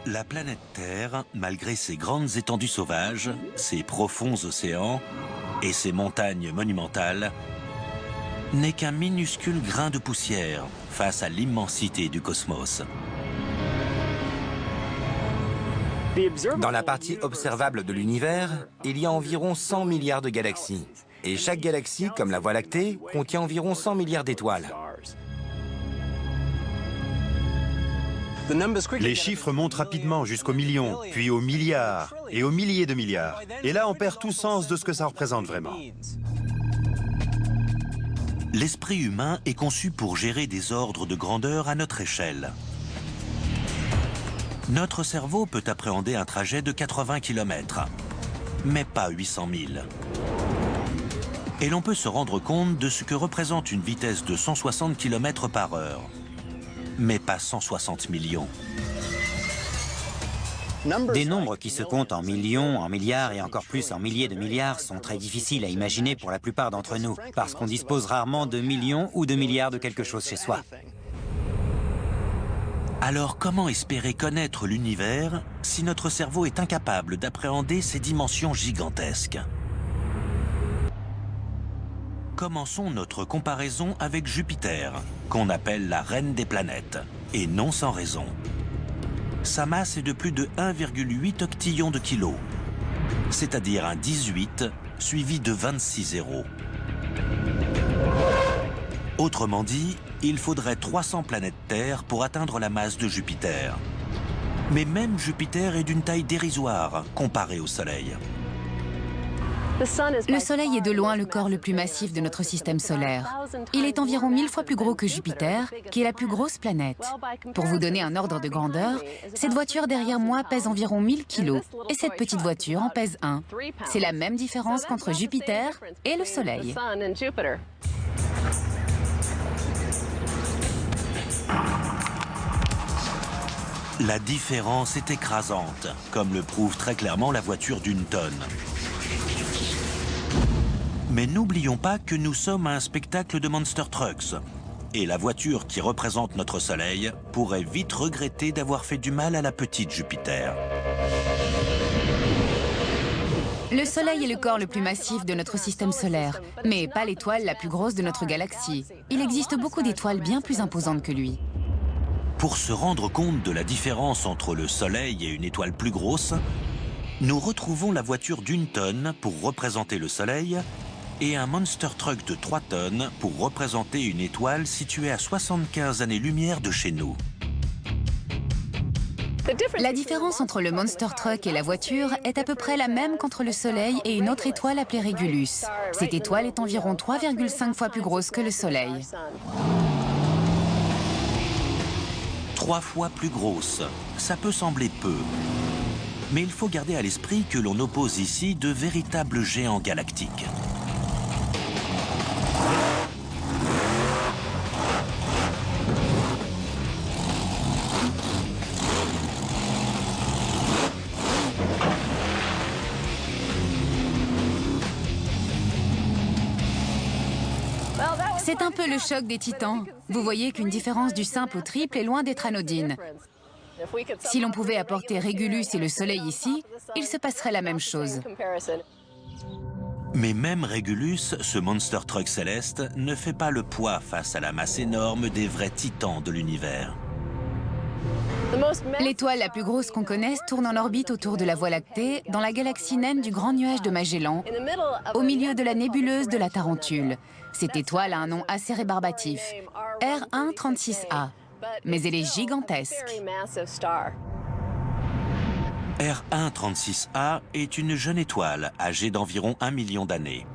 La planète Terre, malgré ses grandes étendues sauvages, ses profonds océans et ses montagnes monumentales, n'est qu'un minuscule grain de poussière face à l'immensité du cosmos. Dans la partie observable de l'univers, il y a environ 100 milliards de galaxies. Et chaque galaxie, comme la Voie lactée, contient environ 100 milliards d'étoiles. Les chiffres montent rapidement jusqu'aux millions, puis aux milliards et aux milliers de milliards. Et là, on perd tout sens de ce que ça représente vraiment. L'esprit humain est conçu pour gérer des ordres de grandeur à notre échelle. Notre cerveau peut appréhender un trajet de 80 km, mais pas 800 000. Et l'on peut se rendre compte de ce que représente une vitesse de 160 km/h, mais pas 160 millions. Des nombres qui se comptent en millions, en milliards et encore plus en milliers de milliards sont très difficiles à imaginer pour la plupart d'entre nous, parce qu'on dispose rarement de millions ou de milliards de quelque chose chez soi. Alors comment espérer connaître l'univers si notre cerveau est incapable d'appréhender ces dimensions gigantesques? Commençons notre comparaison avec Jupiter, qu'on appelle la reine des planètes, et non sans raison. Sa masse est de plus de 1,8 octillons de kilos, c'est-à-dire un 18 suivi de 26 zéros. Autrement dit, il faudrait 300 planètes Terre pour atteindre la masse de Jupiter. Mais même Jupiter est d'une taille dérisoire comparée au Soleil. Le Soleil est de loin le corps le plus massif de notre système solaire. Il est environ 1000 fois plus gros que Jupiter, qui est la plus grosse planète. Pour vous donner un ordre de grandeur, cette voiture derrière moi pèse environ 1000 kilos, et cette petite voiture en pèse 1. C'est la même différence qu'entre Jupiter et le Soleil. La différence est écrasante, comme le prouve très clairement la voiture d'une tonne. Mais n'oublions pas que nous sommes à un spectacle de Monster Trucks. Et la voiture qui représente notre Soleil pourrait vite regretter d'avoir fait du mal à la petite Jupiter. Le Soleil est le corps le plus massif de notre système solaire, mais pas l'étoile la plus grosse de notre galaxie. Il existe beaucoup d'étoiles bien plus imposantes que lui. Pour se rendre compte de la différence entre le Soleil et une étoile plus grosse, nous retrouvons la voiture d'une tonne pour représenter le Soleil et un Monster Truck de 3 tonnes pour représenter une étoile située à 75 années-lumière de chez nous. La différence entre le Monster Truck et la voiture est à peu près la même qu'entre le Soleil et une autre étoile appelée Régulus. Cette étoile est environ 3,5 fois plus grosse que le Soleil. 3 fois plus grosse, ça peut sembler peu. Mais il faut garder à l'esprit que l'on oppose ici de véritables géants galactiques. C'est un peu le choc des titans. Vous voyez qu'une différence du simple au triple est loin d'être anodine. Si l'on pouvait apporter Régulus et le Soleil ici, il se passerait la même chose. Mais même Régulus, ce Monster Truck céleste, ne fait pas le poids face à la masse énorme des vrais titans de l'univers. L'étoile la plus grosse qu'on connaisse tourne en orbite autour de la Voie lactée, dans la galaxie naine du Grand Nuage de Magellan, au milieu de la nébuleuse de la Tarentule. Cette étoile a un nom assez rébarbatif, R136A, mais elle est gigantesque. R136A est une jeune étoile âgée d'environ 1 million d'années.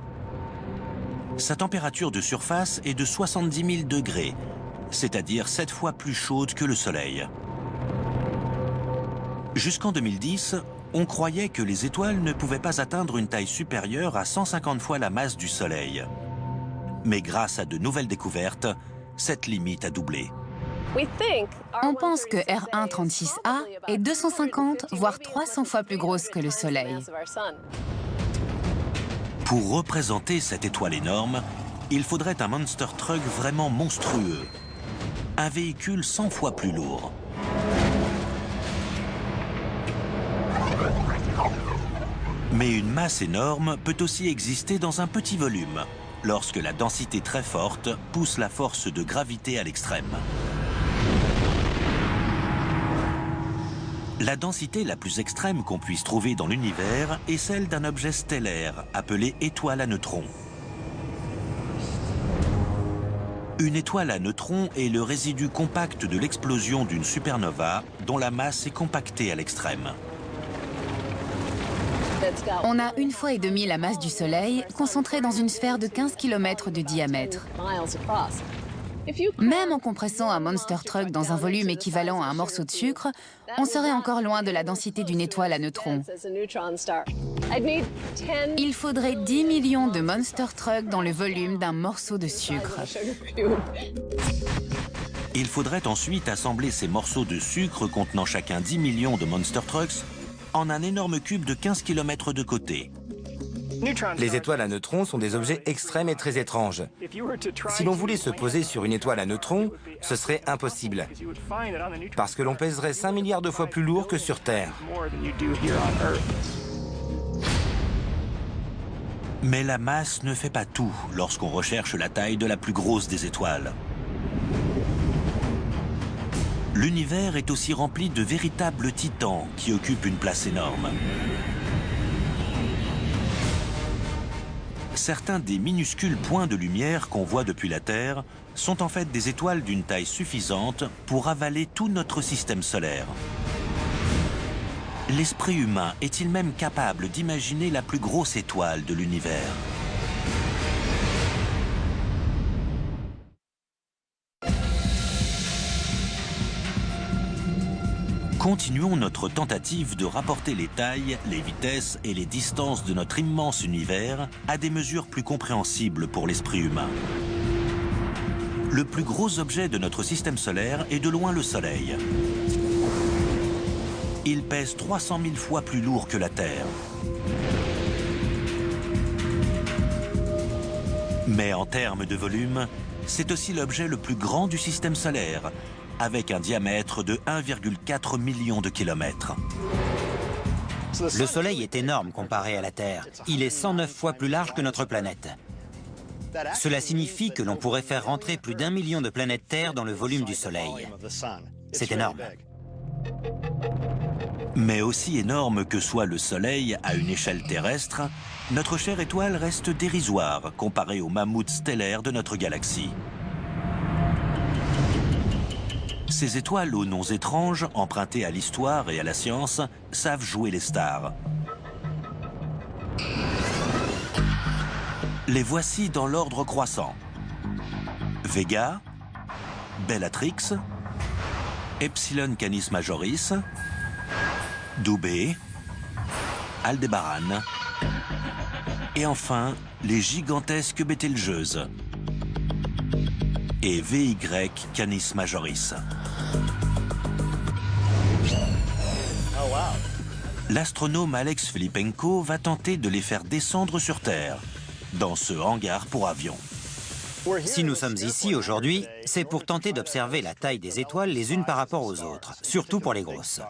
Sa température de surface est de 70 000 degrés, c'est-à-dire 7 fois plus chaude que le Soleil. Jusqu'en 2010, on croyait que les étoiles ne pouvaient pas atteindre une taille supérieure à 150 fois la masse du Soleil. Mais grâce à de nouvelles découvertes, cette limite a doublé. On pense que R136A est 250 voire 300 fois plus grosse que le Soleil. Pour représenter cette étoile énorme, il faudrait un Monster Truck vraiment monstrueux. Un véhicule 100 fois plus lourd. Mais une masse énorme peut aussi exister dans un petit volume, lorsque la densité très forte pousse la force de gravité à l'extrême. La densité la plus extrême qu'on puisse trouver dans l'univers est celle d'un objet stellaire appelé étoile à neutrons. Une étoile à neutrons est le résidu compact de l'explosion d'une supernova dont la masse est compactée à l'extrême. On a 1,5 fois la masse du Soleil concentrée dans une sphère de 15 km de diamètre. Même en compressant un monster truck dans un volume équivalent à un morceau de sucre, on serait encore loin de la densité d'une étoile à neutrons. Il faudrait 10 millions de monster trucks dans le volume d'un morceau de sucre. Il faudrait ensuite assembler ces morceaux de sucre contenant chacun 10 millions de monster trucks en un énorme cube de 15 km de côté. Les étoiles à neutrons sont des objets extrêmes et très étranges. Si l'on voulait se poser sur une étoile à neutrons, ce serait impossible. Parce que l'on pèserait 5 milliards de fois plus lourd que sur Terre. Mais la masse ne fait pas tout lorsqu'on recherche la taille de la plus grosse des étoiles. L'univers est aussi rempli de véritables titans qui occupent une place énorme. Certains des minuscules points de lumière qu'on voit depuis la Terre sont en fait des étoiles d'une taille suffisante pour avaler tout notre système solaire. L'esprit humain est-il même capable d'imaginer la plus grosse étoile de l'univers ? Continuons notre tentative de rapporter les tailles, les vitesses et les distances de notre immense univers à des mesures plus compréhensibles pour l'esprit humain. Le plus gros objet de notre système solaire est de loin le Soleil. Il pèse 300 000 fois plus lourd que la Terre. Mais en termes de volume, c'est aussi l'objet le plus grand du système solaire, avec un diamètre de 1,4 million de kilomètres. Le Soleil est énorme comparé à la Terre. Il est 109 fois plus large que notre planète. Cela signifie que l'on pourrait faire rentrer plus d'1 million de planètes Terre dans le volume du Soleil. C'est énorme. Mais aussi énorme que soit le Soleil à une échelle terrestre, notre chère étoile reste dérisoire comparée aux mammouths stellaires de notre galaxie. Ces étoiles aux noms étranges, empruntés à l'histoire et à la science, savent jouer les stars. Les voici dans l'ordre croissant. Vega, Bellatrix, Epsilon Canis Majoris, Dubhe, Aldébaran, et enfin les gigantesques Bételgeuse et VY Canis Majoris. L'astronome Alex Filipenko va tenter de les faire descendre sur Terre, dans ce hangar pour avions. Si nous sommes ici aujourd'hui, c'est pour tenter d'observer la taille des étoiles les unes par rapport aux autres, surtout pour les grosses.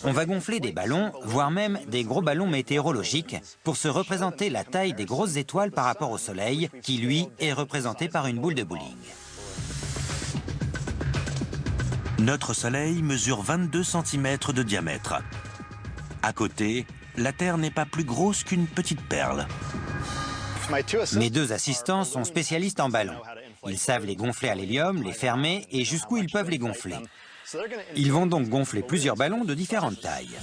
On va gonfler des ballons, voire même des gros ballons météorologiques, pour se représenter la taille des grosses étoiles par rapport au Soleil, qui, lui, est représenté par une boule de bowling. Notre Soleil mesure 22 cm de diamètre. À côté, la Terre n'est pas plus grosse qu'une petite perle. Mes deux assistants sont spécialistes en ballons. Ils savent les gonfler à l'hélium, les fermer et jusqu'où ils peuvent les gonfler. Ils vont donc gonfler plusieurs ballons de différentes tailles.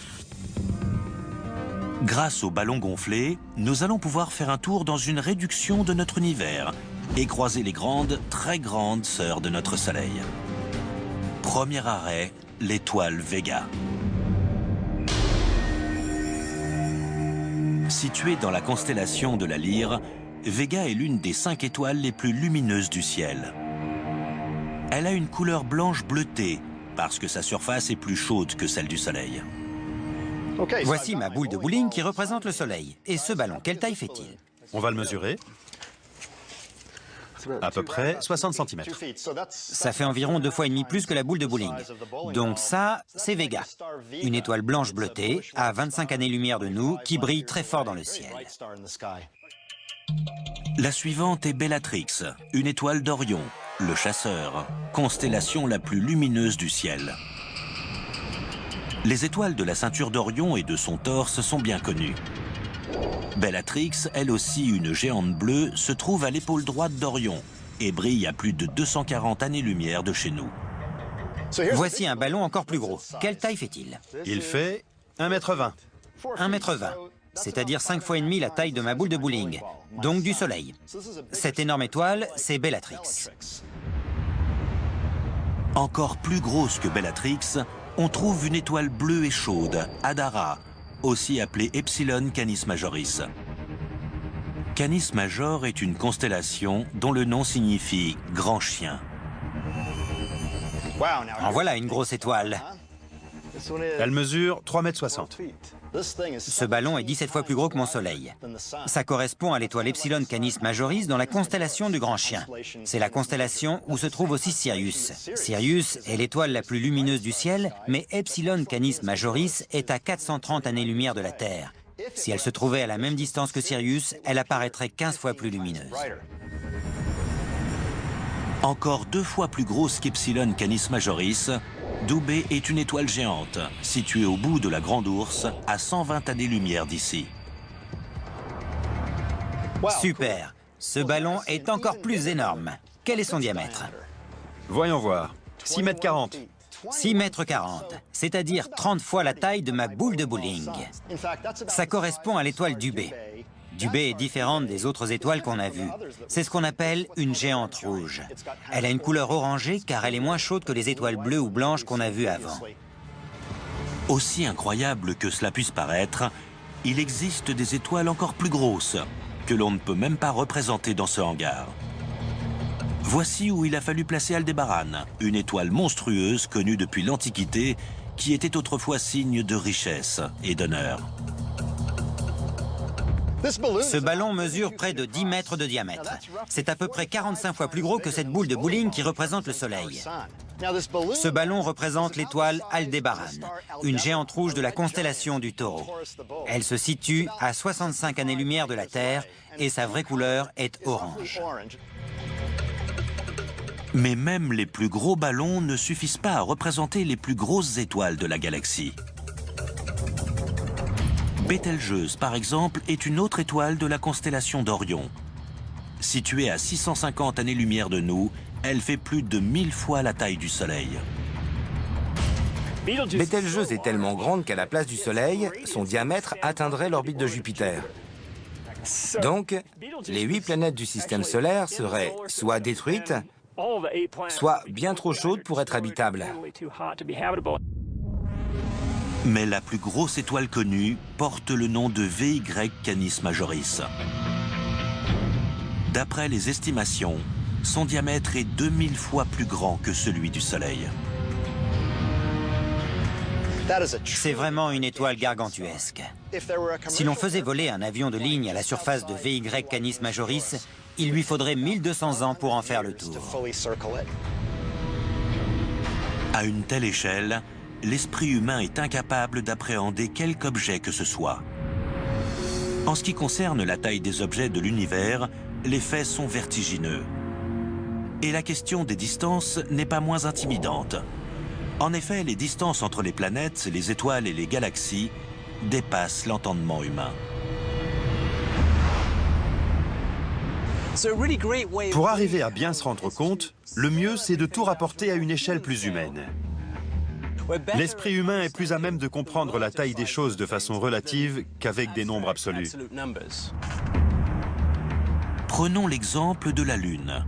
Grâce aux ballons gonflés, nous allons pouvoir faire un tour dans une réduction de notre univers et croiser les grandes, très grandes sœurs de notre Soleil. Premier arrêt, l'étoile Vega. Située dans la constellation de la Lyre, Vega est l'une des 5 étoiles les plus lumineuses du ciel. Elle a une couleur blanche bleutée, parce que sa surface est plus chaude que celle du Soleil. Voici ma boule de bowling qui représente le Soleil. Et ce ballon, quelle taille fait-il? On va le mesurer. à peu près 60 cm. Ça fait environ 2,5 fois plus que la boule de bowling. Donc ça, c'est Vega, une étoile blanche bleutée à 25 années-lumière de nous qui brille très fort dans le ciel. La suivante est Bellatrix, une étoile d'Orion, le chasseur, constellation la plus lumineuse du ciel. Les étoiles de la ceinture d'Orion et de son torse sont bien connues. Bellatrix, elle aussi une géante bleue, se trouve à l'épaule droite d'Orion et brille à plus de 240 années-lumière de chez nous. Voici un ballon encore plus gros. Quelle taille fait-il? Il fait 1,20 m. 1,20 m, c'est-à-dire 5,5 fois la taille de ma boule de bowling, donc du Soleil. Cette énorme étoile, c'est Bellatrix. Encore plus grosse que Bellatrix, on trouve une étoile bleue et chaude, Hadara, aussi appelée Epsilon Canis Majoris. Canis Major est une constellation dont le nom signifie « grand chien ». En voilà une grosse étoile. Elle mesure 3,60 m. Ce ballon est 17 fois plus gros que mon Soleil. Ça correspond à l'étoile Epsilon Canis Majoris dans la constellation du Grand Chien. C'est la constellation où se trouve aussi Sirius. Sirius est l'étoile la plus lumineuse du ciel, mais Epsilon Canis Majoris est à 430 années-lumière de la Terre. Si elle se trouvait à la même distance que Sirius, elle apparaîtrait 15 fois plus lumineuse. Encore 2 fois plus grosse qu'Epsilon Canis Majoris, Dubhe est une étoile géante, située au bout de la Grande Ourse, à 120 années-lumière d'ici. Super! Ce ballon est encore plus énorme. Quel est son diamètre? Voyons voir. 6,40 m. 6,40 m, c'est-à-dire 30 fois la taille de ma boule de bowling. Ça correspond à l'étoile Dubhe. Dubhe est différente des autres étoiles qu'on a vues. C'est ce qu'on appelle une géante rouge. Elle a une couleur orangée car elle est moins chaude que les étoiles bleues ou blanches qu'on a vues avant. Aussi incroyable que cela puisse paraître, il existe des étoiles encore plus grosses, que l'on ne peut même pas représenter dans ce hangar. Voici où il a fallu placer Aldébaran, une étoile monstrueuse connue depuis l'Antiquité, qui était autrefois signe de richesse et d'honneur. Ce ballon mesure près de 10 mètres de diamètre. C'est à peu près 45 fois plus gros que cette boule de bowling qui représente le Soleil. Ce ballon représente l'étoile Aldébaran, une géante rouge de la constellation du Taureau. Elle se situe à 65 années-lumière de la Terre et sa vraie couleur est orange. Mais même les plus gros ballons ne suffisent pas à représenter les plus grosses étoiles de la galaxie. Bételgeuse, par exemple, est une autre étoile de la constellation d'Orion. Située à 650 années-lumière de nous, elle fait plus de 1000 fois la taille du Soleil. Bételgeuse est tellement grande qu'à la place du Soleil, son diamètre atteindrait l'orbite de Jupiter. Donc, les 8 planètes du système solaire seraient soit détruites, soit bien trop chaudes pour être habitables. Mais la plus grosse étoile connue porte le nom de VY Canis Majoris. D'après les estimations, son diamètre est 2000 fois plus grand que celui du Soleil. C'est vraiment une étoile gargantuesque. Si l'on faisait voler un avion de ligne à la surface de VY Canis Majoris, il lui faudrait 1200 ans pour en faire le tour. À une telle échelle, l'esprit humain est incapable d'appréhender quelque objet que ce soit. En ce qui concerne la taille des objets de l'univers, les faits sont vertigineux. Et la question des distances n'est pas moins intimidante. En effet, les distances entre les planètes, les étoiles et les galaxies dépassent l'entendement humain. Pour arriver à bien se rendre compte, le mieux c'est de tout rapporter à une échelle plus humaine. L'esprit humain est plus à même de comprendre la taille des choses de façon relative qu'avec des nombres absolus. Prenons l'exemple de la Lune.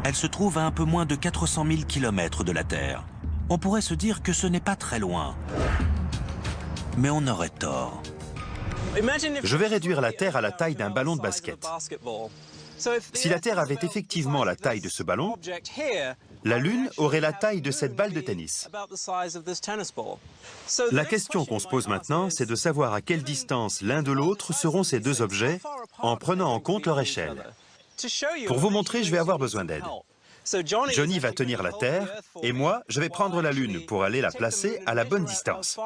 Elle se trouve à un peu moins de 400 000 km de la Terre. On pourrait se dire que ce n'est pas très loin. Mais on aurait tort. Je vais réduire la Terre à la taille d'un ballon de basket. Si la Terre avait effectivement la taille de ce ballon, la Lune aurait la taille de cette balle de tennis. La question qu'on se pose maintenant, c'est de savoir à quelle distance l'un de l'autre seront ces deux objets en prenant en compte leur échelle. Pour vous montrer, je vais avoir besoin d'aide. Johnny va tenir la Terre et moi, je vais prendre la Lune pour aller la placer à la bonne distance.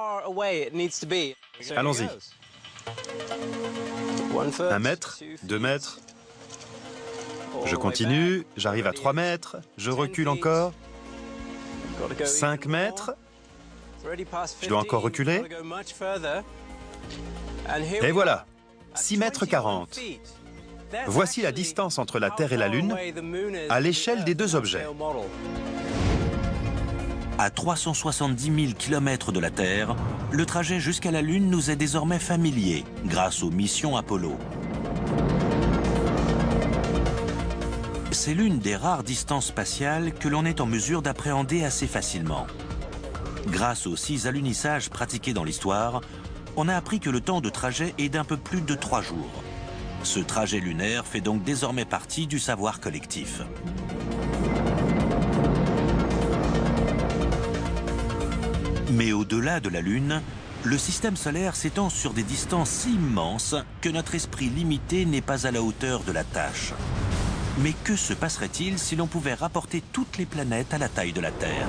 Allons-y. 1 mètre, 2 mètres. Je continue, j'arrive à 3 mètres, je recule encore. 5 mètres. Je dois encore reculer. Et voilà, 6 mètres 40. Voici la distance entre la Terre et la Lune à l'échelle des deux objets. À 370 000 km de la Terre, le trajet jusqu'à la Lune nous est désormais familier grâce aux missions Apollo. C'est l'une des rares distances spatiales que l'on est en mesure d'appréhender assez facilement. Grâce aux 6 alunissages pratiqués dans l'histoire, on a appris que le temps de trajet est d'un peu plus de 3 jours. Ce trajet lunaire fait donc désormais partie du savoir collectif. Mais au-delà de la Lune, le système solaire s'étend sur des distances si immenses que notre esprit limité n'est pas à la hauteur de la tâche. Mais que se passerait-il si l'on pouvait rapporter toutes les planètes à la taille de la Terre ?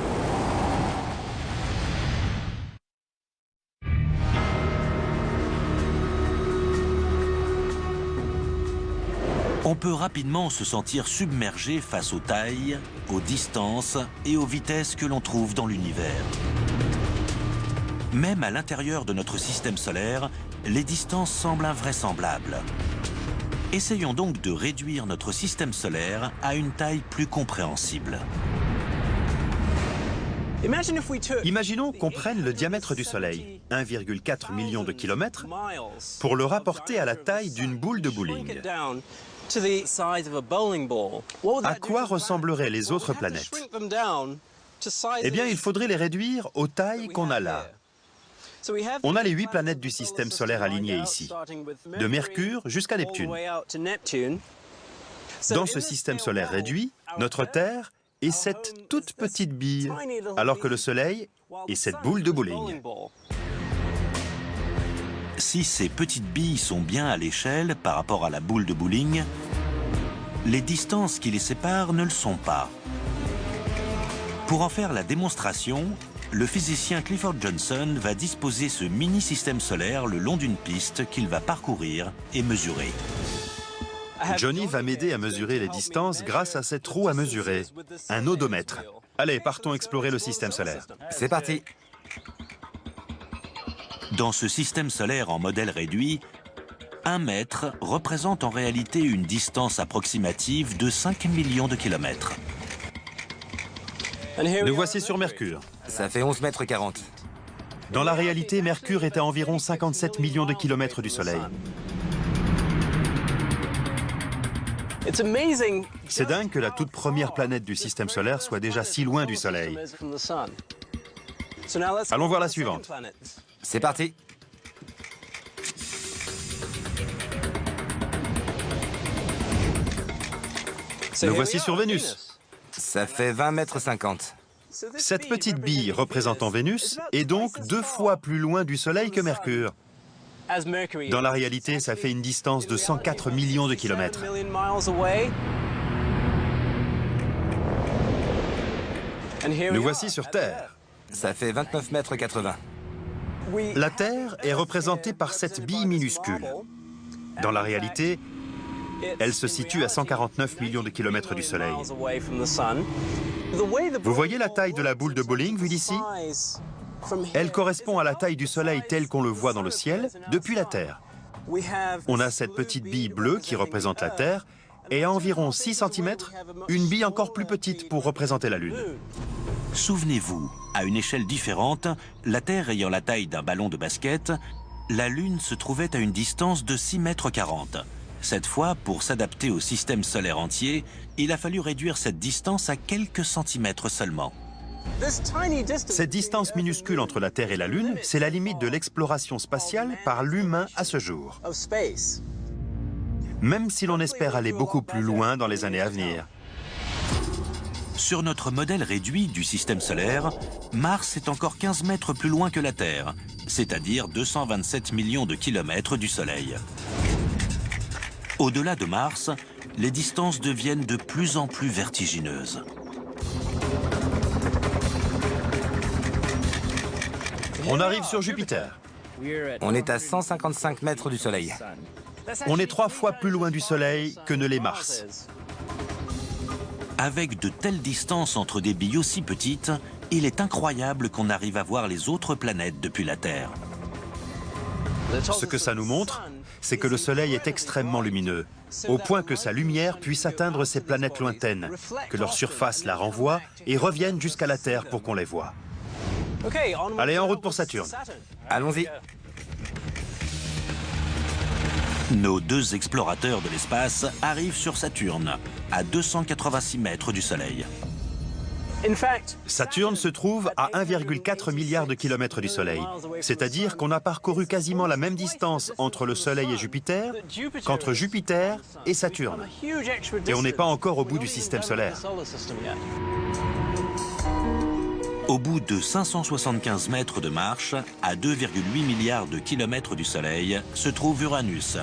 On peut rapidement se sentir submergé face aux tailles, aux distances et aux vitesses que l'on trouve dans l'univers. Même à l'intérieur de notre système solaire, les distances semblent invraisemblables. Essayons donc de réduire notre système solaire à une taille plus compréhensible. Imaginons qu'on prenne le diamètre du Soleil, 1,4 million de kilomètres, pour le rapporter à la taille d'une boule de bowling. À quoi ressembleraient les autres planètes? Eh bien, il faudrait les réduire aux tailles qu'on a là. On a les 8 planètes du système solaire alignées ici, de Mercure jusqu'à Neptune. Dans ce système solaire réduit, notre Terre est cette toute petite bille, alors que le Soleil est cette boule de bowling. Si ces petites billes sont bien à l'échelle par rapport à la boule de bowling, les distances qui les séparent ne le sont pas. Pour en faire la démonstration, le physicien Clifford Johnson va disposer ce mini-système solaire le long d'une piste qu'il va parcourir et mesurer. Johnny va m'aider à mesurer les distances grâce à cette roue à mesurer, un odomètre. Allez, partons explorer le système solaire. C'est parti. Dans ce système solaire en modèle réduit, 1 mètre représente en réalité une distance approximative de 5 millions de kilomètres. Nous voici sur Mercure. Ça fait 11 mètres 40. Dans la réalité, Mercure est à environ 57 millions de kilomètres du Soleil. C'est dingue que la toute première planète du système solaire soit déjà si loin du Soleil. Allons voir la suivante. C'est parti. Nous voici sur Vénus. Ça fait 20 mètres 50. Cette petite bille représentant Vénus est donc 2 fois plus loin du Soleil que Mercure. Dans la réalité, ça fait une distance de 104 millions de kilomètres. Nous voici sur Terre. Ça fait 29 mètres 80. La Terre est représentée par cette bille minuscule. Dans la réalité, elle se situe à 149 millions de kilomètres du Soleil. Vous voyez la taille de la boule de bowling vue d'ici? Elle correspond à la taille du Soleil tel qu'on le voit dans le ciel depuis la Terre. On a cette petite bille bleue qui représente la Terre et à environ 6 cm, une bille encore plus petite pour représenter la Lune. Souvenez-vous, à une échelle différente, la Terre ayant la taille d'un ballon de basket, la Lune se trouvait à une distance de 6 mètres 40. Cette fois, pour s'adapter au système solaire entier, il a fallu réduire cette distance à quelques centimètres seulement. Cette distance minuscule entre la Terre et la Lune, c'est la limite de l'exploration spatiale par l'humain à ce jour. Même si l'on espère aller beaucoup plus loin dans les années à venir. Sur notre modèle réduit du système solaire, Mars est encore 15 mètres plus loin que la Terre, c'est-à-dire 227 millions de kilomètres du Soleil. Au-delà de Mars, les distances deviennent de plus en plus vertigineuses. On arrive sur Jupiter. On est à 155 mètres du Soleil. On est 3 fois plus loin du Soleil que ne l'est Mars. Avec de telles distances entre des billes aussi petites, il est incroyable qu'on arrive à voir les autres planètes depuis la Terre. Ce que ça nous montre, c'est que le Soleil est extrêmement lumineux, au point que sa lumière puisse atteindre ces planètes lointaines, que leur surface la renvoie et revienne jusqu'à la Terre pour qu'on les voie. Allez, en route pour Saturne. Allons-y. Nos 2 explorateurs de l'espace arrivent sur Saturne, à 286 mètres du Soleil. Saturne se trouve à 1,4 milliard de kilomètres du Soleil. C'est-à-dire qu'on a parcouru quasiment la même distance entre le Soleil et Jupiter qu'entre Jupiter et Saturne. Et on n'est pas encore au bout du système solaire. Au bout de 575 mètres de marche, à 2,8 milliards de kilomètres du Soleil, se trouve Uranus,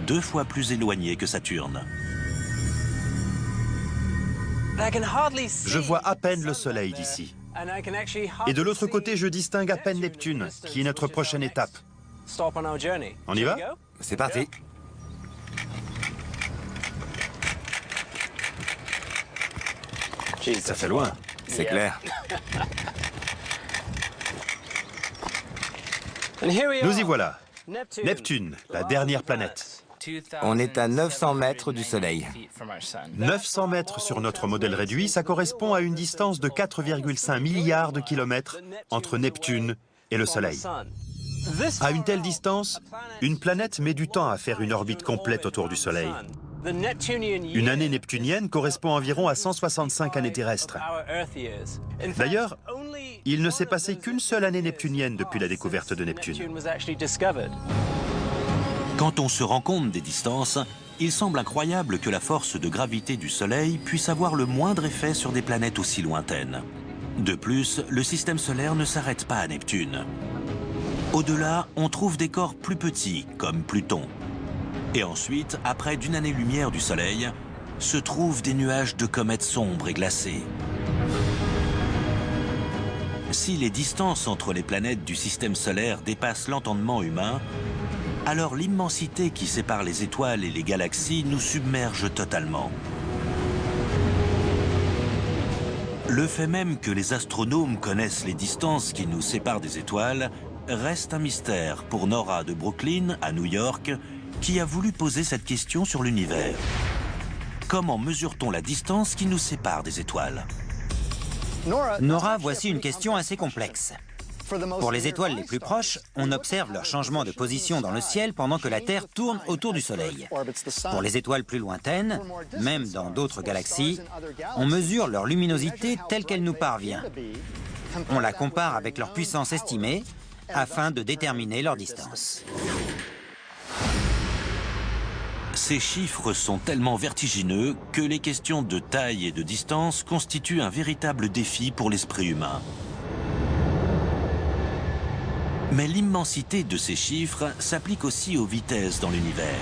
2 fois plus éloigné que Saturne. Je vois à peine le Soleil d'ici. Et de l'autre côté, je distingue à peine Neptune, qui est notre prochaine étape. On y va? C'est parti. Ça fait loin. C'est clair. Nous y voilà. Neptune, la dernière planète. On est à 900 mètres du Soleil. 900 mètres sur notre modèle réduit, ça correspond à une distance de 4,5 milliards de kilomètres entre Neptune et le Soleil. À une telle distance, une planète met du temps à faire une orbite complète autour du Soleil. Une année neptunienne correspond environ à 165 années terrestres. D'ailleurs, il ne s'est passé qu'une seule année neptunienne depuis la découverte de Neptune. Quand on se rend compte des distances, il semble incroyable que la force de gravité du Soleil puisse avoir le moindre effet sur des planètes aussi lointaines. De plus, le système solaire ne s'arrête pas à Neptune. Au-delà, on trouve des corps plus petits, comme Pluton. Et ensuite, à près d'une année-lumière du Soleil, se trouvent des nuages de comètes sombres et glacées. Si les distances entre les planètes du système solaire dépassent l'entendement humain, alors l'immensité qui sépare les étoiles et les galaxies nous submerge totalement. Le fait même que les astronomes connaissent les distances qui nous séparent des étoiles reste un mystère pour Nora de Brooklyn, à New York, qui a voulu poser cette question sur l'univers. Comment mesure-t-on la distance qui nous sépare des étoiles? Nora, voici une question assez complexe. Pour les étoiles les plus proches, on observe leur changement de position dans le ciel pendant que la Terre tourne autour du Soleil. Pour les étoiles plus lointaines, même dans d'autres galaxies, on mesure leur luminosité telle qu'elle nous parvient. On la compare avec leur puissance estimée afin de déterminer leur distance. Ces chiffres sont tellement vertigineux que les questions de taille et de distance constituent un véritable défi pour l'esprit humain. Mais l'immensité de ces chiffres s'applique aussi aux vitesses dans l'univers.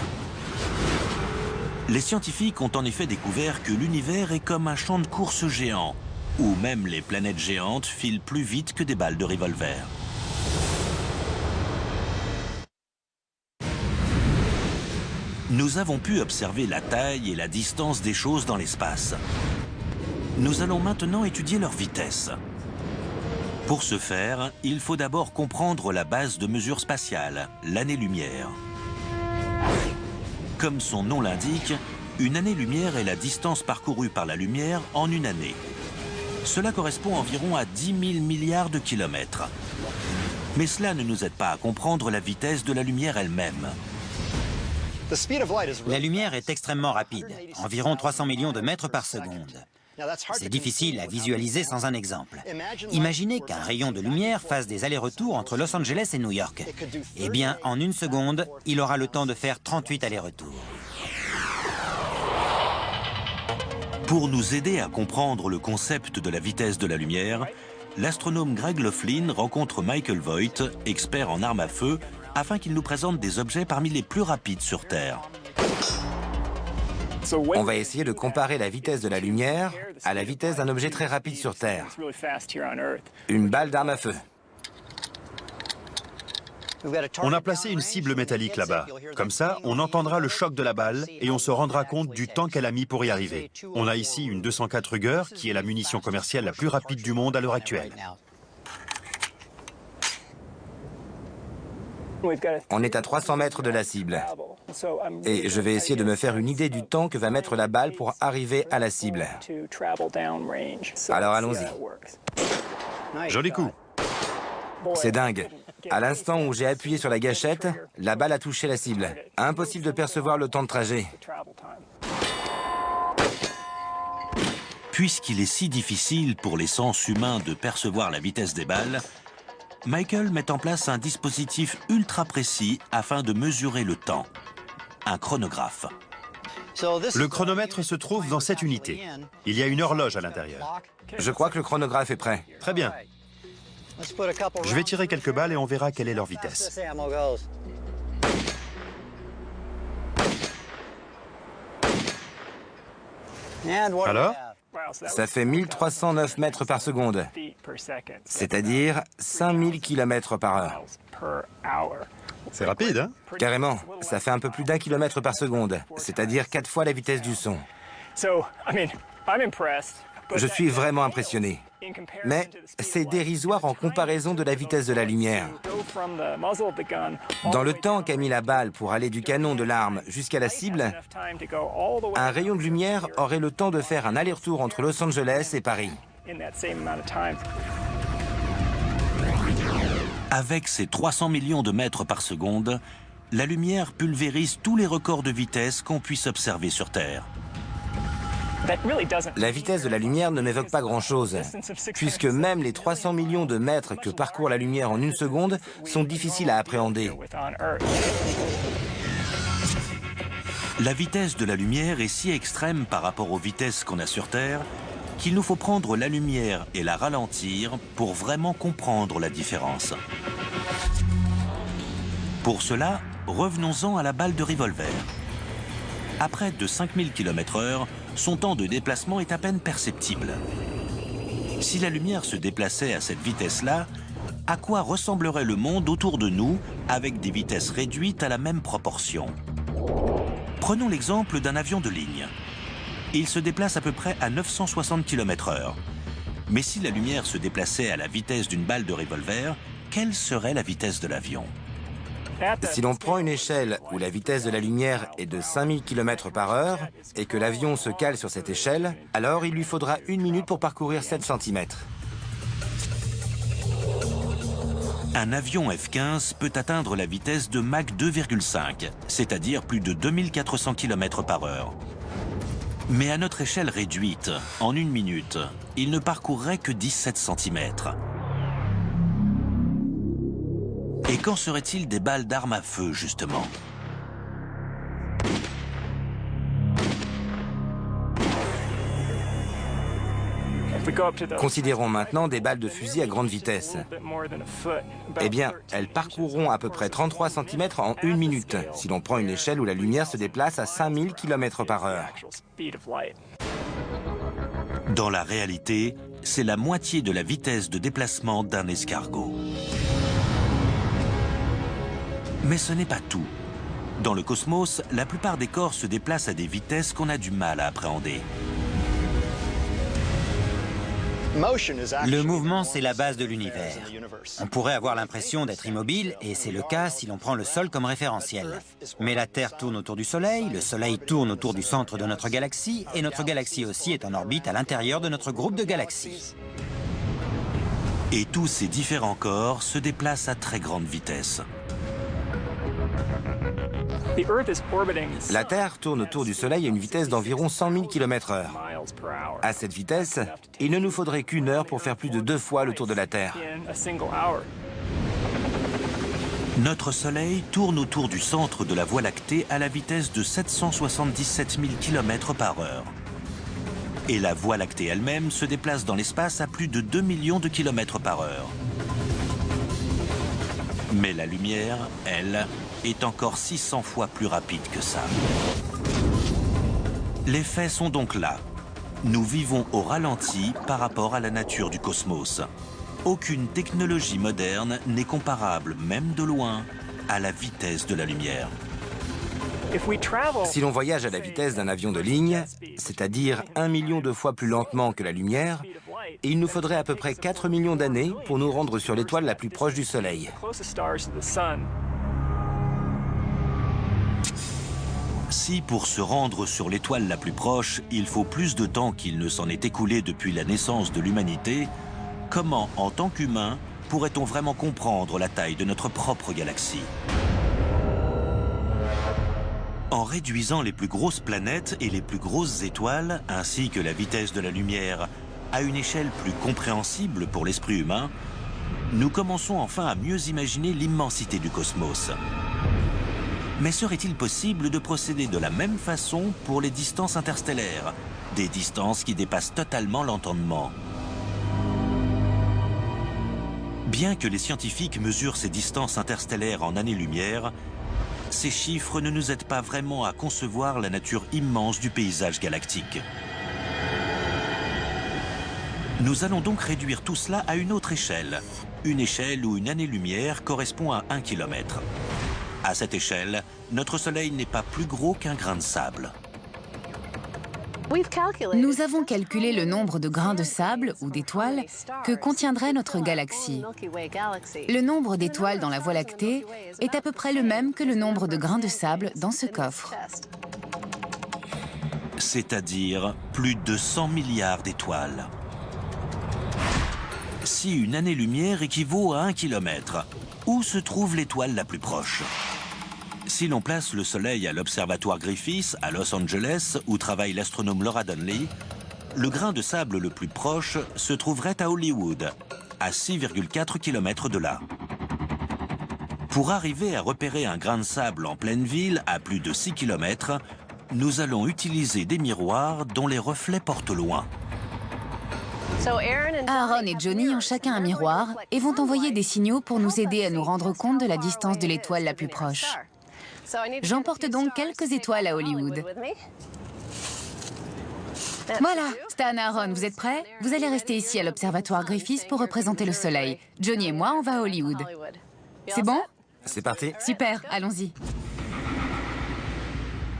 Les scientifiques ont en effet découvert que l'univers est comme un champ de course géant, où même les planètes géantes filent plus vite que des balles de revolver. Nous avons pu observer la taille et la distance des choses dans l'espace. Nous allons maintenant étudier leur vitesse. Pour ce faire, il faut d'abord comprendre la base de mesure spatiale, l'année-lumière. Comme son nom l'indique, une année-lumière est la distance parcourue par la lumière en une année. Cela correspond environ à 10 000 milliards de kilomètres. Mais cela ne nous aide pas à comprendre la vitesse de la lumière elle-même. La lumière est extrêmement rapide, environ 300 millions de mètres par seconde. C'est difficile à visualiser sans un exemple. Imaginez qu'un rayon de lumière fasse des allers-retours entre Los Angeles et New York. Eh bien, en une seconde, il aura le temps de faire 38 allers-retours. Pour nous aider à comprendre le concept de la vitesse de la lumière, l'astronome Greg Laughlin rencontre Michael Voigt, expert en armes à feu, afin qu'il nous présente des objets parmi les plus rapides sur Terre. On va essayer de comparer la vitesse de la lumière à la vitesse d'un objet très rapide sur Terre. Une balle d'arme à feu. On a placé une cible métallique là-bas. Comme ça, on entendra le choc de la balle et on se rendra compte du temps qu'elle a mis pour y arriver. On a ici une 204 Ruger, qui est la munition commerciale la plus rapide du monde à l'heure actuelle. On est à 300 mètres de la cible. Et je vais essayer de me faire une idée du temps que va mettre la balle pour arriver à la cible. Alors allons-y. Joli coup. C'est dingue. À l'instant où j'ai appuyé sur la gâchette, la balle a touché la cible. Impossible de percevoir le temps de trajet. Puisqu'il est si difficile pour les sens humains de percevoir la vitesse des balles, Michael met en place un dispositif ultra précis afin de mesurer le temps. Un chronographe. Le chronomètre se trouve dans cette unité. Il y a une horloge à l'intérieur. Je crois que le chronographe est prêt. Très bien. Je vais tirer quelques balles et on verra quelle est leur vitesse. Alors? Ça fait 1309 mètres par seconde, c'est-à-dire 5000 km par heure. C'est rapide, hein? Carrément, ça fait un peu plus d'1 km par seconde, c'est-à-dire 4 fois la vitesse du son. Je suis vraiment impressionné. Mais c'est dérisoire en comparaison de la vitesse de la lumière. Dans le temps qu'a mis la balle pour aller du canon de l'arme jusqu'à la cible, un rayon de lumière aurait le temps de faire un aller-retour entre Los Angeles et Paris. Avec ses 300 millions de mètres par seconde, la lumière pulvérise tous les records de vitesse qu'on puisse observer sur Terre. La vitesse de la lumière ne m'évoque pas grand-chose, puisque même les 300 millions de mètres que parcourt la lumière en une seconde sont difficiles à appréhender. La vitesse de la lumière est si extrême par rapport aux vitesses qu'on a sur Terre qu'il nous faut prendre la lumière et la ralentir pour vraiment comprendre la différence. Pour cela, revenons-en à la balle de revolver. À près de 5000 km/h, son temps de déplacement est à peine perceptible. Si la lumière se déplaçait à cette vitesse-là, à quoi ressemblerait le monde autour de nous avec des vitesses réduites à la même proportion? Prenons l'exemple d'un avion de ligne. Il se déplace à peu près à 960 km/h. Mais si la lumière se déplaçait à la vitesse d'une balle de revolver, quelle serait la vitesse de l'avion? Si l'on prend une échelle où la vitesse de la lumière est de 5000 km par heure et que l'avion se cale sur cette échelle, alors il lui faudra 1 minute pour parcourir 7 cm. Un avion F-15 peut atteindre la vitesse de Mach 2,5, c'est-à-dire plus de 2400 km par heure. Mais à notre échelle réduite, en 1 minute, il ne parcourrait que 17 cm. Et qu'en serait-il des balles d'armes à feu, justement? Considérons maintenant des balles de fusil à grande vitesse. Eh bien, elles parcourront à peu près 33 cm en 1 minute, si l'on prend une échelle où la lumière se déplace à 5000 km par heure. Dans la réalité, c'est la moitié de la vitesse de déplacement d'un escargot. Mais ce n'est pas tout. Dans le cosmos, la plupart des corps se déplacent à des vitesses qu'on a du mal à appréhender. Le mouvement, c'est la base de l'univers. On pourrait avoir l'impression d'être immobile, et c'est le cas si l'on prend le Sol comme référentiel. Mais la Terre tourne autour du Soleil, le Soleil tourne autour du centre de notre galaxie, et notre galaxie aussi est en orbite à l'intérieur de notre groupe de galaxies. Et tous ces différents corps se déplacent à très grande vitesse. La Terre tourne autour du Soleil à une vitesse d'environ 100 000 km/h. À cette vitesse, il ne nous faudrait qu'1 heure pour faire plus de 2 fois le tour de la Terre. Notre Soleil tourne autour du centre de la Voie lactée à la vitesse de 777 000 km par heure. Et la Voie lactée elle-même se déplace dans l'espace à plus de 2 millions de km par heure. Mais la lumière, elle, est encore 600 fois plus rapide que ça. Les faits sont donc là. Nous vivons au ralenti par rapport à la nature du cosmos. Aucune technologie moderne n'est comparable, même de loin, à la vitesse de la lumière. Si l'on voyage à la vitesse d'un avion de ligne, c'est-à-dire 1 million de fois plus lentement que la lumière, il nous faudrait à peu près 4 millions d'années pour nous rendre sur l'étoile la plus proche du Soleil. Si pour se rendre sur l'étoile la plus proche, il faut plus de temps qu'il ne s'en est écoulé depuis la naissance de l'humanité, comment, en tant qu'humain, pourrait-on vraiment comprendre la taille de notre propre galaxie? En réduisant les plus grosses planètes et les plus grosses étoiles, ainsi que la vitesse de la lumière, à une échelle plus compréhensible pour l'esprit humain, nous commençons enfin à mieux imaginer l'immensité du cosmos. Mais serait-il possible de procéder de la même façon pour les distances interstellaires, des distances qui dépassent totalement l'entendement? Bien que les scientifiques mesurent ces distances interstellaires en années-lumière, ces chiffres ne nous aident pas vraiment à concevoir la nature immense du paysage galactique. Nous allons donc réduire tout cela à une autre échelle, une échelle où une année-lumière correspond à 1 km. À cette échelle, notre Soleil n'est pas plus gros qu'un grain de sable. Nous avons calculé le nombre de grains de sable ou d'étoiles que contiendrait notre galaxie. Le nombre d'étoiles dans la Voie lactée est à peu près le même que le nombre de grains de sable dans ce coffre. C'est-à-dire plus de 100 milliards d'étoiles. Si une année-lumière équivaut à 1 km, où se trouve l'étoile la plus proche? Si l'on place le Soleil à l'observatoire Griffith, à Los Angeles, où travaille l'astronome Laura Donnelly, le grain de sable le plus proche se trouverait à Hollywood, à 6,4 km de là. Pour arriver à repérer un grain de sable en pleine ville, à plus de 6 km, nous allons utiliser des miroirs dont les reflets portent loin. Aaron et Johnny ont chacun un miroir et vont envoyer des signaux pour nous aider à nous rendre compte de la distance de l'étoile la plus proche. J'emporte donc quelques étoiles à Hollywood. Voilà, Stan, Aaron, vous êtes prêts? Vous allez rester ici à l'observatoire Griffith pour représenter le Soleil. Johnny et moi, on va à Hollywood. C'est bon? C'est parti. Super, allons-y.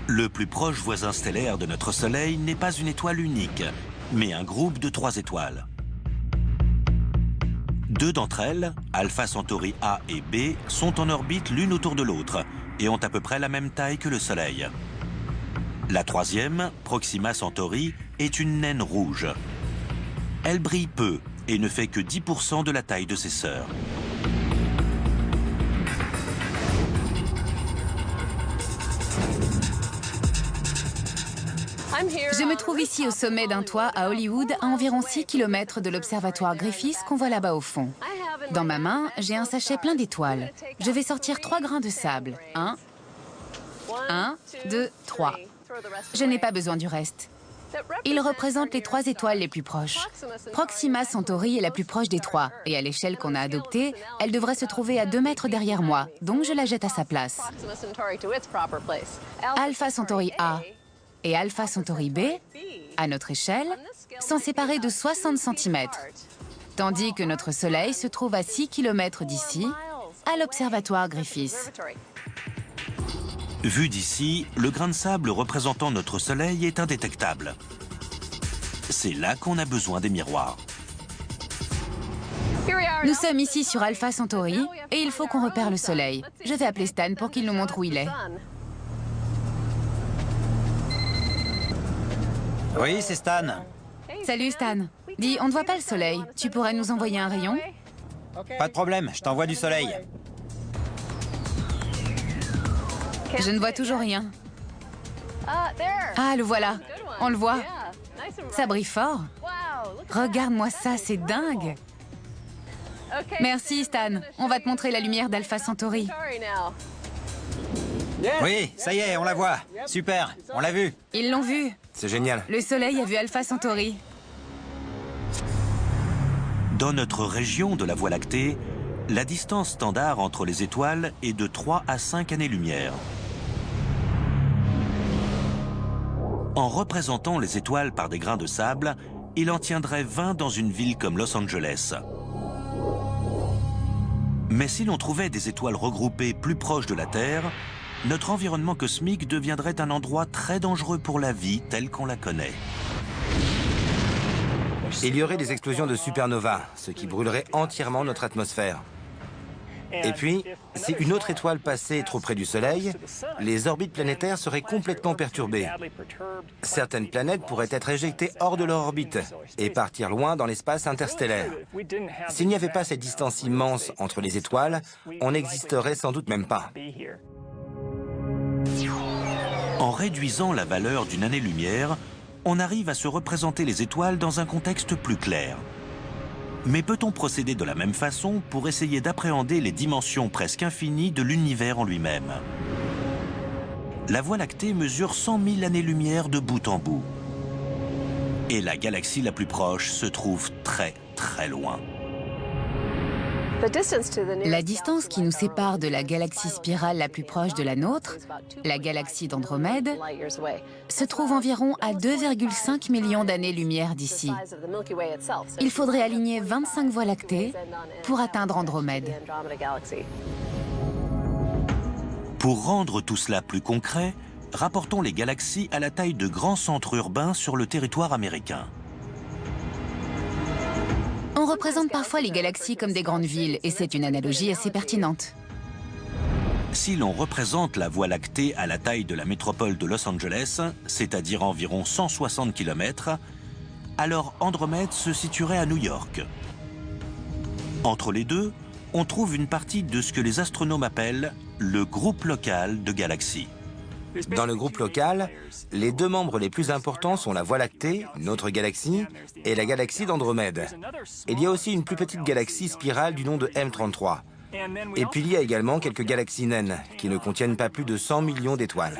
Le plus proche voisin stellaire de notre Soleil n'est pas une étoile unique, mais un groupe de 3 étoiles. 2 d'entre elles, Alpha Centauri A et B, sont en orbite l'une autour de l'autre et ont à peu près la même taille que le Soleil. La troisième, Proxima Centauri, est une naine rouge. Elle brille peu et ne fait que 10% de la taille de ses sœurs. Je me trouve ici au sommet d'un toit à Hollywood, à environ 6 km de l'observatoire Griffith qu'on voit là-bas au fond. Dans ma main, j'ai un sachet plein d'étoiles. Je vais sortir 3 grains de sable. 1, 2, 3. Je n'ai pas besoin du reste. Ils représentent les 3 étoiles les plus proches. Proxima Centauri est la plus proche des 3, et à l'échelle qu'on a adoptée, elle devrait se trouver à 2 mètres derrière moi, donc je la jette à sa place. Alpha Centauri A et Alpha Centauri B, à notre échelle, sont séparés de 60 cm, tandis que notre Soleil se trouve à 6 km d'ici, à l'observatoire Griffith. Vu d'ici, le grain de sable représentant notre Soleil est indétectable. C'est là qu'on a besoin des miroirs. Nous sommes ici sur Alpha Centauri, et il faut qu'on repère le Soleil. Je vais appeler Stan pour qu'il nous montre où il est. Oui, c'est Stan. Salut Stan. Dis, on ne voit pas le Soleil. Tu pourrais nous envoyer un rayon? Pas de problème, je t'envoie du soleil. Je ne vois toujours rien. Ah, le voilà. On le voit. Ça brille fort. Regarde-moi ça, c'est dingue. Merci Stan. On va te montrer la lumière d'Alpha Centauri. Oui, ça y est, on la voit. Super, on l'a vu. Ils l'ont vu. C'est génial. Le Soleil a vu Alpha Centauri. Dans notre région de la Voie lactée, la distance standard entre les étoiles est de 3 à 5 années-lumière. En représentant les étoiles par des grains de sable, il en tiendrait 20 dans une ville comme Los Angeles. Mais si l'on trouvait des étoiles regroupées plus proches de la Terre, notre environnement cosmique deviendrait un endroit très dangereux pour la vie telle qu'on la connaît. Il y aurait des explosions de supernovas, ce qui brûlerait entièrement notre atmosphère. Et puis, si une autre étoile passait trop près du Soleil, les orbites planétaires seraient complètement perturbées. Certaines planètes pourraient être éjectées hors de leur orbite et partir loin dans l'espace interstellaire. S'il n'y avait pas cette distance immense entre les étoiles, on n'existerait sans doute même pas. En réduisant la valeur d'une année-lumière, on arrive à se représenter les étoiles dans un contexte plus clair. Mais peut-on procéder de la même façon pour essayer d'appréhender les dimensions presque infinies de l'univers en lui-même? La Voie lactée mesure 100 000 années-lumière de bout en bout. Et la galaxie la plus proche se trouve très très loin. La distance qui nous sépare de la galaxie spirale la plus proche de la nôtre, la galaxie d'Andromède, se trouve environ à 2,5 millions d'années-lumière d'ici. Il faudrait aligner 25 voies lactées pour atteindre Andromède. Pour rendre tout cela plus concret, rapportons les galaxies à la taille de grands centres urbains sur le territoire américain. On représente parfois les galaxies comme des grandes villes, et c'est une analogie assez pertinente. Si l'on représente la Voie lactée à la taille de la métropole de Los Angeles, c'est-à-dire environ 160 km, alors Andromède se situerait à New York. Entre les deux, on trouve une partie de ce que les astronomes appellent le groupe local de galaxies. Dans le groupe local, les deux membres les plus importants sont la Voie lactée, notre galaxie, et la galaxie d'Andromède. Il y a aussi une plus petite galaxie spirale du nom de M33. Et puis il y a également quelques galaxies naines, qui ne contiennent pas plus de 100 millions d'étoiles.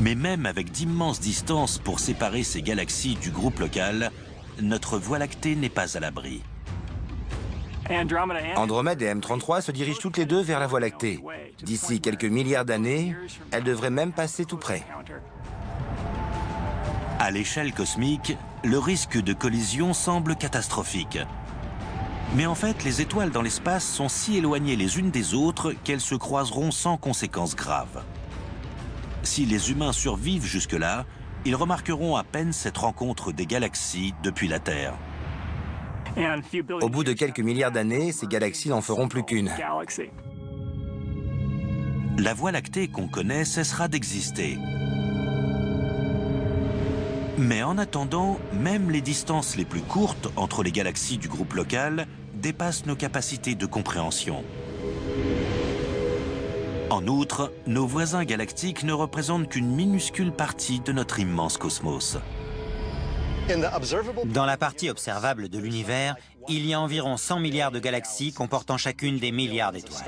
Mais même avec d'immenses distances pour séparer ces galaxies du groupe local, notre Voie lactée n'est pas à l'abri. Andromède et M33 se dirigent toutes les deux vers la Voie lactée. D'ici quelques milliards d'années, elles devraient même passer tout près. À l'échelle cosmique, le risque de collision semble catastrophique. Mais en fait, les étoiles dans l'espace sont si éloignées les unes des autres qu'elles se croiseront sans conséquences graves. Si les humains survivent jusque-là, ils remarqueront à peine cette rencontre des galaxies depuis la Terre. Au bout de quelques milliards d'années, ces galaxies n'en feront plus qu'une. La Voie lactée qu'on connaît cessera d'exister. Mais en attendant, même les distances les plus courtes entre les galaxies du groupe local dépassent nos capacités de compréhension. En outre, nos voisins galactiques ne représentent qu'une minuscule partie de notre immense cosmos. Dans la partie observable de l'univers, il y a environ 100 milliards de galaxies comportant chacune des milliards d'étoiles.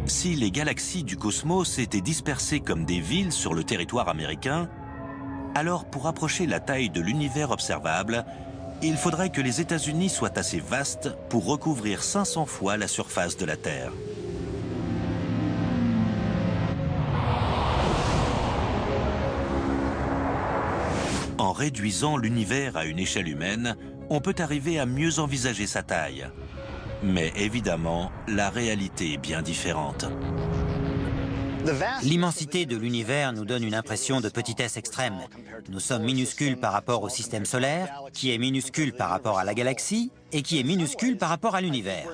Si les galaxies du cosmos étaient dispersées comme des villes sur le territoire américain, alors pour approcher la taille de l'univers observable, il faudrait que les États-Unis soient assez vastes pour recouvrir 500 fois la surface de la Terre. En réduisant l'univers à une échelle humaine, on peut arriver à mieux envisager sa taille. Mais évidemment, la réalité est bien différente. L'immensité de l'univers nous donne une impression de petitesse extrême. Nous sommes minuscules par rapport au système solaire, qui est minuscule par rapport à la galaxie, et qui est minuscule par rapport à l'univers.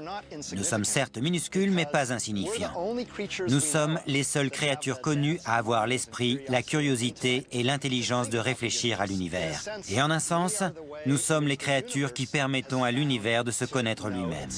Nous sommes certes minuscules, mais pas insignifiants. Nous sommes les seules créatures connues à avoir l'esprit, la curiosité et l'intelligence de réfléchir à l'univers. Et en un sens, nous sommes les créatures qui permettons à l'univers de se connaître lui-même.